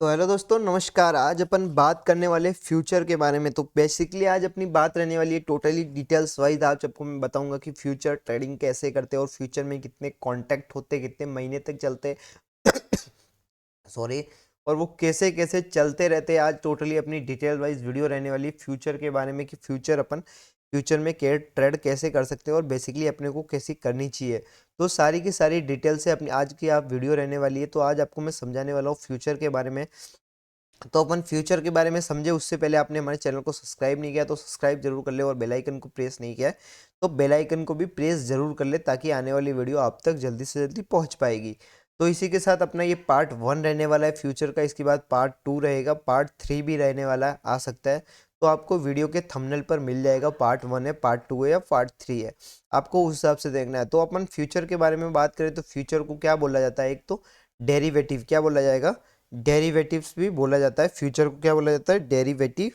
तो हेलो दोस्तों, नमस्कार। आज अपन बात करने वाले फ्यूचर के बारे में। तो बेसिकली आज अपनी बात रहने वाली है टोटली डिटेल्स वाइज। आज आपको मैं बताऊंगा कि फ्यूचर ट्रेडिंग कैसे करते हैं और फ्यूचर में कितने कॉन्टैक्ट होते, कितने महीने तक चलते सॉरी, और वो कैसे कैसे चलते रहते हैं। आज टोटली अपनी डिटेल वाइज वीडियो रहने वाली फ्यूचर के बारे में कि फ्यूचर में क्या ट्रेड कैसे कर सकते हैं और बेसिकली अपने को कैसे करनी चाहिए। तो सारी की सारी डिटेल से अपनी आज की आप वीडियो रहने वाली है। तो आज आपको मैं समझाने वाला हूँ फ्यूचर के बारे में। तो अपन फ्यूचर के बारे में समझे उससे पहले आपने हमारे चैनल को सब्सक्राइब नहीं किया तो सब्सक्राइब जरूर कर ले, और बेल आइकन को प्रेस नहीं किया है तो बेल आइकन को भी प्रेस जरूर कर ले, ताकि आने वाली वीडियो आप तक जल्दी से जल्दी पहुंच पाएगी। तो इसी के साथ अपना ये पार्ट 1 रहने वाला है फ्यूचर का। इसके बाद पार्ट 2 रहेगा, पार्ट 3 भी रहने वाला है, आ सकता है। तो आपको वीडियो के थंबनेल पर मिल जाएगा पार्ट 1 है, पार्ट 2 है या पार्ट 3 है, आपको उस हिसाब से देखना है। तो अपन फ्यूचर के बारे में बात करें तो फ्यूचर को क्या बोला जाता है, एक तो डेरिवेटिव क्या बोला जाएगा, डेरिवेटिव्स भी बोला जाता है। फ्यूचर को क्या बोला जाता है, डेरिवेटिव।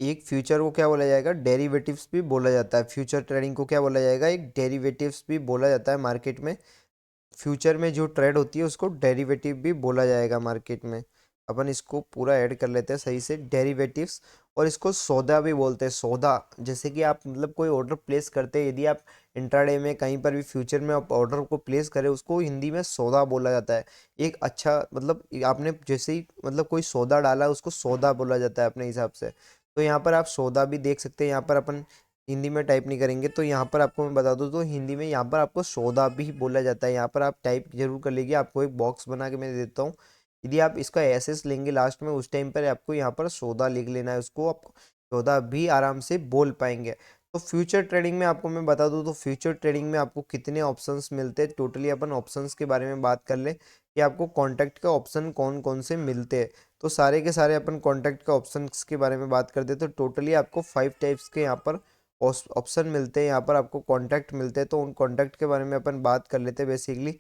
एक फ्यूचर को क्या बोला जाएगा, डेरिवेटिव्स भी बोला जाता है। फ्यूचर ट्रेडिंग को क्या बोला जाएगा, एक डेरिवेटिव्स भी बोला जाता है मार्केट में। फ्यूचर में जो ट्रेड होती है उसको डेरिवेटिव भी बोला जाएगा मार्केट में। अपन इसको पूरा ऐड कर लेते हैं सही से, डेरिवेटिव्स। और इसको सौदा भी बोलते हैं, सौदा। जैसे कि आप मतलब कोई ऑर्डर प्लेस करते हैं, यदि आप इंट्राडे में कहीं पर भी फ्यूचर में आप ऑर्डर को प्लेस करें, उसको हिंदी में सौदा बोला जाता है। एक अच्छा मतलब आपने जैसे ही मतलब कोई सौदा डाला उसको सौदा बोला जाता है अपने हिसाब से। तो यहाँ पर आप सौदा भी देख सकते हैं। यहाँ पर अपन हिंदी में टाइप नहीं करेंगे तो यहाँ पर आपको मैं बता दूँ तो हिंदी में यहाँ पर आपको सौदा भी बोला जाता है। यहाँ पर आप टाइप जरूर कर लीजिए, आपको एक बॉक्स बना के मैं दे देता हूँ। यदि आप इसका एसएस लेंगे लास्ट में, उस टाइम पर आपको यहाँ पर सौदा लिख लेना है, उसको आप सौदा भी आराम से बोल पाएंगे। तो फ्यूचर ट्रेडिंग में आपको मैं बता दूँ तो फ्यूचर ट्रेडिंग में आपको कितने ऑप्शंस मिलते हैं। टोटली अपन ऑप्शंस के बारे में बात कर ले कि आपको कॉन्टैक्ट का ऑप्शन कौन कौन से मिलते हैं। तो सारे के सारे अपन कॉन्टैक्ट का ऑप्शंस के बारे में बात करते हैं। तो टोटली आपको 5 टाइप्स के यहाँ पर ऑप्शन मिलते हैं, यहाँ पर आपको कॉन्टैक्ट मिलते हैं। तो उन कॉन्टैक्ट के बारे में अपन बात कर लेते हैं। बेसिकली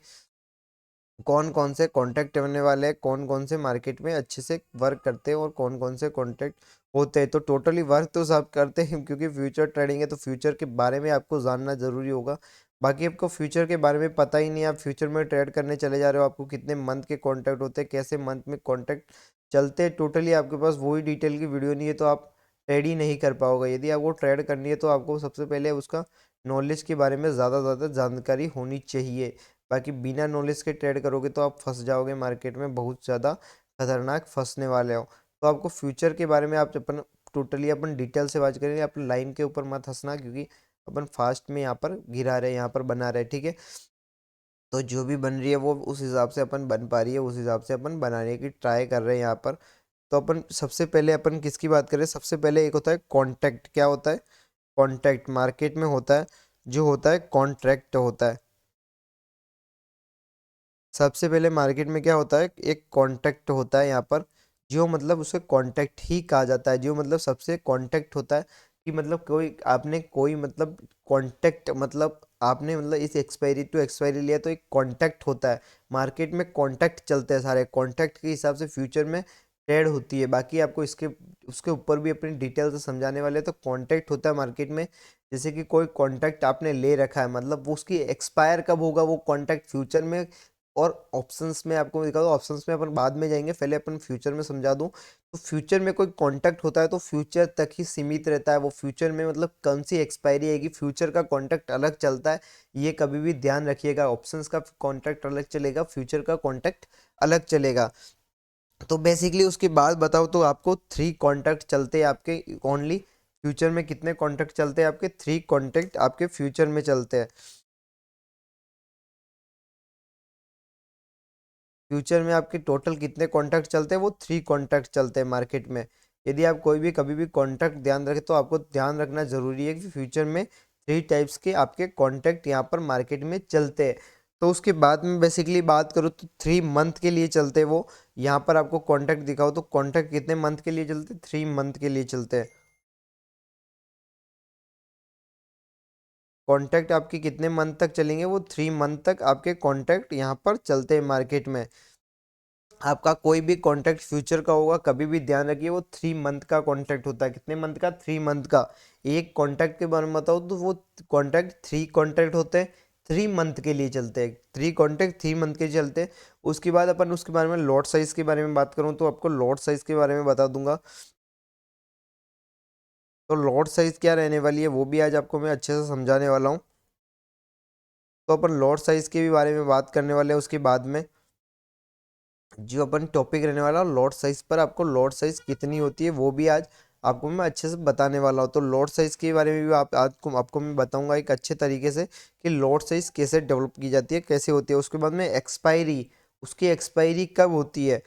कौन कौन से कॉन्टैक्ट होने वाले हैं, कौन कौन से मार्केट में अच्छे से वर्क करते हैं और कौन कौन से कॉन्टैक्ट होते हैं। तो टोटली वर्क तो सब करते हैं क्योंकि फ्यूचर ट्रेडिंग है, तो फ्यूचर के बारे में आपको जानना जरूरी होगा। बाकी आपको फ्यूचर के बारे में पता ही नहीं, आप फ्यूचर में ट्रेड करने चले जा रहे हो, आपको कितने मंथ के कॉन्टैक्ट होते हैं, कैसे मंथ में कॉन्टैक्ट चलते हैं, टोटली आपके पास वही डिटेल की वीडियो नहीं है तो आप ट्रेड ही नहीं कर पाओगे। यदि आपको ट्रेड करनी है तो आपको सबसे पहले उसका नॉलेज के बारे में ज़्यादा जानकारी होनी चाहिए। बाकी बिना नॉलेज के ट्रेड करोगे तो आप फंस जाओगे मार्केट में, बहुत ज़्यादा खतरनाक फंसने वाले हो। तो आपको फ्यूचर के बारे में आप अपन टोटली अपन डिटेल से बात करेंगे। अपन लाइन के ऊपर मत हंसना क्योंकि अपन फास्ट में यहाँ पर गिरा रहे हैं, यहाँ पर बना रहे हैं, ठीक है। तो जो भी बन रही है वो उस हिसाब से अपन बन पा रही है, उस हिसाब से अपन बनाने की ट्राई कर रहे हैं यहाँ पर। तो अपन सबसे पहले अपन किसकी बात करें, सबसे पहले एक होता है कॉन्ट्रैक्ट। क्या होता है, कॉन्ट्रैक्ट मार्केट में होता है, जो होता है कॉन्ट्रैक्ट होता है। सबसे पहले मार्केट में क्या होता है, एक कॉन्टैक्ट होता है यहाँ पर, जो मतलब उसे कॉन्टैक्ट ही कहा जाता है। जो मतलब सबसे कॉन्टैक्ट होता है कि मतलब कोई आपने कोई मतलब कॉन्टैक्ट मतलब आपने मतलब इस एक्सपायरी टू एक्सपायरी लिया तो एक कॉन्टैक्ट होता है। मार्केट में कॉन्टैक्ट चलते हैं सारे, कॉन्टैक्ट के हिसाब से फ्यूचर में ट्रेड होती है। बाकी आपको इसके उसके ऊपर भी अपनी डिटेल से समझाने वाले हैं। तो कॉन्टैक्ट होता है मार्केट में, जैसे कि कोई कॉन्टैक्ट आपने ले रखा है, मतलब वो उसकी एक्सपायर कब होगा वो कॉन्टैक्ट फ्यूचर में। और ऑप्शंस में आपको दिखा दो, ऑप्शंस में अपन बाद में जाएंगे, पहले अपन फ्यूचर में समझा दूं। तो फ्यूचर में कोई कॉन्टैक्ट होता है तो फ्यूचर तक ही सीमित रहता है वो। फ्यूचर में मतलब कौन सी एक्सपायरी आएगी, फ्यूचर का कॉन्टैक्ट अलग चलता है, ये कभी भी ध्यान रखिएगा। ऑप्शंस का कॉन्टैक्ट अलग चलेगा, फ्यूचर का कॉन्टैक्ट अलग चलेगा। तो बेसिकली उसके बाद बताओ तो आपको 3 कॉन्टैक्ट चलते हैं आपके ओनली। फ्यूचर में कितने कॉन्टैक्ट चलते हैं आपके, 3 कॉन्टैक्ट आपके फ्यूचर में चलते हैं। फ्यूचर में आपके टोटल कितने कॉन्टैक्ट चलते हैं, वो 3 कॉन्टैक्ट चलते हैं मार्केट में। यदि आप कोई भी कभी भी कॉन्टैक्ट ध्यान रखें तो आपको ध्यान रखना जरूरी है कि फ्यूचर में 3 टाइप्स के आपके कॉन्टैक्ट यहाँ पर मार्केट में चलते हैं। तो उसके बाद में बेसिकली बात करूँ तो 3 मंथ के लिए चलते हैं वो। यहाँ पर आपको कॉन्टैक्ट दिखाओ तो कॉन्टैक्ट कितने मंथ के लिए चलते हैं, 3 मंथ के लिए चलते हैं। कॉन्टैक्ट आपके कितने मंथ तक चलेंगे, वो 3 मंथ तक आपके कॉन्टैक्ट यहाँ पर चलते हैं मार्केट में। आपका कोई भी कॉन्ट्रैक्ट फ्यूचर का होगा कभी भी ध्यान रखिए वो 3 मंथ का कॉन्ट्रैक्ट होता है। कितने मंथ का, 3 मंथ का। एक कॉन्ट्रैक्ट के बारे में बताओ तो वो कॉन्ट्रैक्ट 3 कॉन्ट्रैक्ट होते हैं। 3 मंथ के लिए चलते हैं, 3 कॉन्ट्रैक्ट 3 मंथ के चलते हैं। उसके बाद अपन उसके बारे में लॉट साइज के बारे में बात करूँ तो आपको लॉट साइज के बारे में बता दूंगा। तो लॉट साइज क्या रहने वाली है वो भी आज आपको मैं अच्छे से समझाने वाला हूँ। तो अपन लॉट साइज के भी बारे में बात करने वाले हैं। उसके बाद में जो अपन टॉपिक रहने वाला लॉट साइज पर, आपको लॉट साइज कितनी होती है वो भी आज आपको मैं अच्छे से बताने वाला हूँ। तो लॉट साइज के बारे में भी आपको मैं बताऊंगा एक अच्छे तरीके से कि लॉट साइज कैसे डेवलप की जाती है, कैसे होती है। उसके बाद में एक्सपायरी, उसकी एक्सपायरी कब होती है।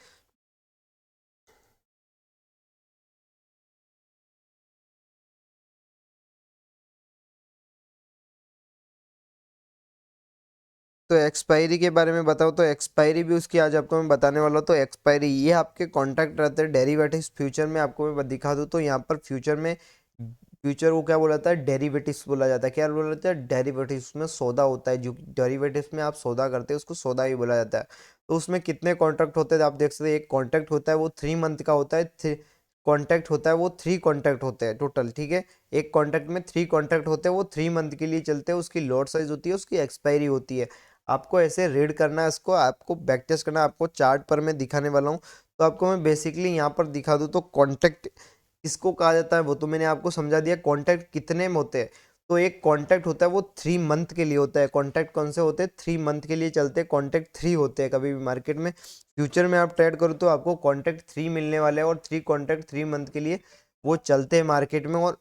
तो एक्सपायरी के बारे में बताओ, तो एक्सपायरी भी उसकी आज आपको मैं बताने वाला हूँ। तो एक्सपायरी ये आपके कॉन्ट्रैक्ट रहते हैं डेरिवेटिव्स फ्यूचर में। आपको मैं दिखा दूँ तो यहाँ पर फ्यूचर में, फ्यूचर को क्या बोला जाता है, डेरिवेटिव्स बोला जाता है। क्या बोला जाता है, डेरिवेटिव्स में सौदा होता है। जो डेरिवेटिव्स में आप सौदा करते हैं उसको सौदा ही बोला जाता है। तो उसमें कितने कॉन्ट्रैक्ट होते हैं आप देख सकते हैं। एक कॉन्ट्रैक्ट होता है वो 3 मंथ का होता है, कॉन्ट्रैक्ट होता है वो 3 कॉन्ट्रैक्ट होते हैं टोटल, ठीक है। एक कॉन्ट्रैक्ट में 3 कॉन्ट्रैक्ट होते हैं, वो 3 मंथ के लिए चलते हैं। उसकी लॉट साइज होती है, उसकी एक्सपायरी होती है। आपको ऐसे रीड करना है, इसको आपको बैक टेस्ट करना है। आपको चार्ट पर मैं दिखाने वाला हूँ। तो आपको मैं बेसिकली यहाँ पर दिखा दूँ तो कॉन्ट्रैक्ट किसको कहा जाता है वो तो मैंने आपको समझा दिया। कॉन्ट्रैक्ट कितने में होते हैं, तो एक कॉन्ट्रैक्ट होता है वो 3 मंथ के लिए होता है। कॉन्ट्रैक्ट कौन से होते हैं, 3 मंथ के लिए चलते हैं। कॉन्ट्रैक्ट 3 होते हैं। कभी भी मार्केट में फ्यूचर में आप ट्रेड करो तो आपको कॉन्ट्रैक्ट 3 मिलने वाले हैं, और 3 कॉन्ट्रैक्ट 3 मंथ के लिए वो चलते हैं मार्केट में। और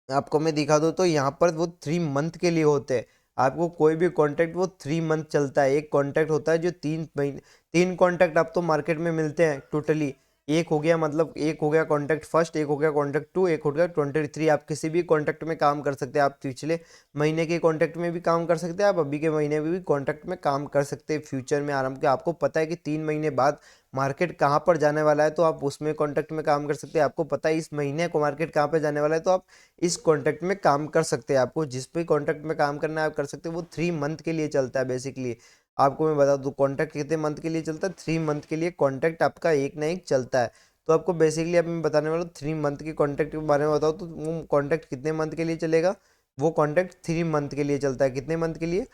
आपको मैं दिखा दूँ तो यहाँ पर वो 3 मंथ के लिए होते हैं। आपको कोई भी कॉन्ट्रैक्ट वो 3 मंथ चलता है। एक कॉन्ट्रैक्ट होता है जो 3 महीने, 3 कॉन्ट्रैक्ट आप तो मार्केट में मिलते हैं टोटली। एक हो गया, मतलब एक हो गया कॉन्ट्रैक्ट फर्स्ट, एक हो गया कॉन्ट्रैक्ट 2, एक हो गया 23। आप किसी भी कॉन्ट्रैक्ट में काम कर सकते हैं। आप पिछले महीने के कॉन्ट्रैक्ट में भी काम कर सकते हैं, आप अभी के महीने में भी कॉन्ट्रैक्ट में काम कर सकते हैं फ्यूचर में आराम के। आपको पता है कि 3 महीने बाद मार्केट कहाँ पर जाने वाला है, तो आप उसमें कॉन्ट्रैक्ट में काम कर सकते हैं। आपको पता है इस महीने को मार्केट कहाँ पर जाने वाला है, तो आप इस कॉन्ट्रैक्ट में काम कर सकते हैं। आपको जिस भी कॉन्ट्रैक्ट में काम करना है आप कर सकते हैं। वो 3 मंथ के लिए चलता है बेसिकली। आपको मैं बता दूं कॉन्ट्रैक्ट कितने मंथ के लिए चलता है, 3 मंथ के लिए कॉन्ट्रैक्ट आपका एक ना एक चलता है। तो आपको बेसिकली अब मैं बताने वाला हूँ 3 मंथ के कॉन्ट्रैक्ट के बारे में बताओ। तो वो कॉन्ट्रैक्ट कितने मंथ के लिए चलेगा, वो कॉन्ट्रैक्ट 3 मंथ के लिए चलता है। कितने मंथ के लिए,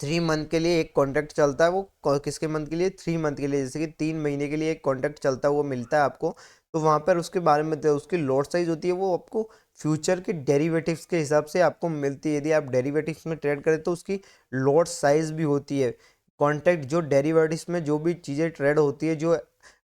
3 मंथ के लिए एक कॉन्ट्रैक्ट चलता है। वो किसके मंथ के लिए, 3 मंथ के लिए। जैसे कि 3 महीने के लिए एक कॉन्ट्रैक्ट चलता है वो मिलता है आपको। तो वहाँ पर उसके बारे में उसकी लॉट साइज होती है वो आपको फ्यूचर के डेरिवेटिव्स के हिसाब से आपको मिलती है। यदि आप डेरिवेटिव्स में ट्रेड करें तो उसकी लॉट साइज भी होती है। कॉन्ट्रैक्ट जो डेरिवेटिव्स में जो भी चीज़ें ट्रेड होती है, जो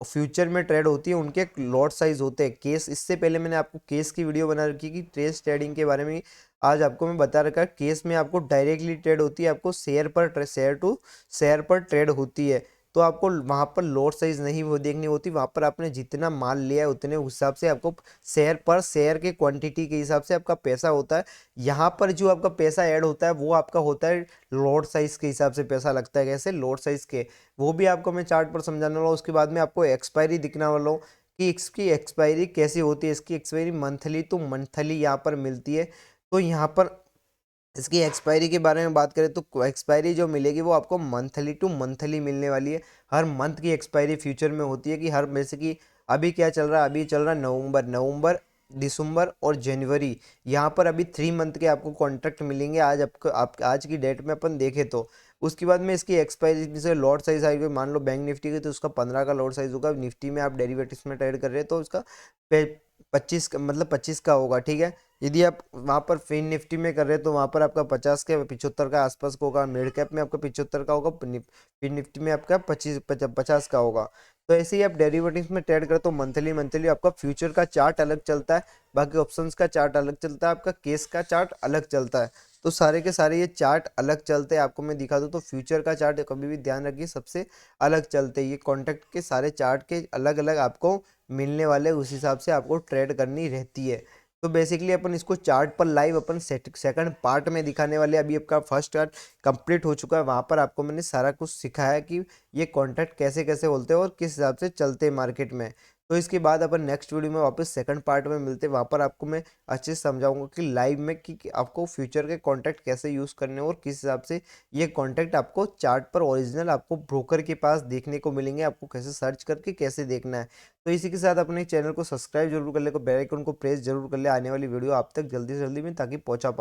फ्यूचर में ट्रेड होती है, उनके लॉट साइज होते हैं। केस, इससे पहले मैंने आपको केस की वीडियो बना रखी है कि ट्रेस ट्रेडिंग के बारे में आज आपको मैं बता रखा है। केस में आपको डायरेक्टली ट्रेड होती है, आपको शेयर पर शेयर टू शेयर पर ट्रेड होती है। तो आपको वहाँ पर लॉट साइज नहीं वो देखनी होती। वहाँ पर आपने जितना माल लिया है उतने हिसाब से आपको शेयर पर शेयर के क्वांटिटी के हिसाब से आपका पैसा होता है। यहाँ पर जो आपका पैसा ऐड होता है वो आपका होता है लॉट साइज के हिसाब से पैसा लगता है। कैसे, लॉट साइज के, वो भी आपको मैं चार्ट पर समझाने वाला हूँ। उसके बाद में आपको एक्सपायरी दिखने वाला हूँ कि इसकी एक्सपायरी कैसी होती है। इसकी एक्सपायरी मंथली टू मंथली यहाँ पर मिलती है। तो यहाँ पर इसकी एक्सपायरी के बारे में बात करें तो एक्सपायरी जो मिलेगी वो आपको मंथली टू मंथली मिलने वाली है। हर मंथ की एक्सपायरी फ्यूचर में होती है कि हर, जैसे कि अभी क्या चल रहा है, अभी चल रहा है नवंबर, दिसंबर और जनवरी। यहाँ पर अभी 3 मंथ के आपको कॉन्ट्रैक्ट मिलेंगे आज आपको, आज की डेट में अपन देखें तो। उसके बाद में इसकी एक्सपायरी, जैसे लॉट साइज आएगी, मान लो बैंक निफ्टी की तो उसका 15 का लॉट साइज होगा। निफ्टी में आप डेरिवेटिव्स में ट्रेड कर रहे हैं तो उसका 25 का, मतलब 25 का होगा, ठीक है। यदि आप वहाँ पर फिन निफ्टी में कर रहे हैं तो वहाँ पर आपका 50 के 75 का आसपास का होगा। मिड कैप में आपका 75 का होगा, फिन निफ्टी में आपका 50 का होगा। तो ऐसे ही आप डेरिवेटिव्स में ट्रेड करें तो मंथली मंथली आपका फ्यूचर का चार्ट अलग चलता है, बाकी ऑप्शंस का चार्ट अलग चलता है, आपका केस का चार्ट अलग चलता है। तो सारे के सारे ये चार्ट अलग चलते हैं। आपको मैं दिखा दूँ तो फ्यूचर का चार्ट कभी भी ध्यान रखिए सबसे अलग चलते हैं। ये कॉन्ट्रैक्ट के सारे चार्ट के अलग अलग आपको मिलने वाले, उस हिसाब से आपको ट्रेड करनी रहती है। तो बेसिकली अपन इसको चार्ट पर लाइव अपन सेकंड पार्ट में दिखाने वाले। अभी आपका फर्स्ट पार्ट कंप्लीट हो चुका है, वहाँ पर आपको मैंने सारा कुछ सिखाया कि ये कॉन्ट्रैक्ट कैसे कैसे होते हैं और किस हिसाब से चलते हैं मार्केट में। तो इसके बाद अपन नेक्स्ट वीडियो में वापस सेकंड पार्ट में मिलते हैं। वहाँ पर आपको मैं अच्छे से समझाऊंगा कि लाइव में कि आपको फ्यूचर के कॉन्ट्रैक्ट कैसे यूज़ करने हैं और किस हिसाब से ये कॉन्ट्रैक्ट आपको चार्ट पर ओरिजिनल आपको ब्रोकर के पास देखने को मिलेंगे। आपको कैसे सर्च करके कैसे देखना है। तो इसी के साथ अपने चैनल को सब्सक्राइब जरूर कर ले, बेल आइकन को प्रेस जरूर कर ले, आने वाली वीडियो आप तक जल्दी से जल्दी में ताकि पहुंचा पाए।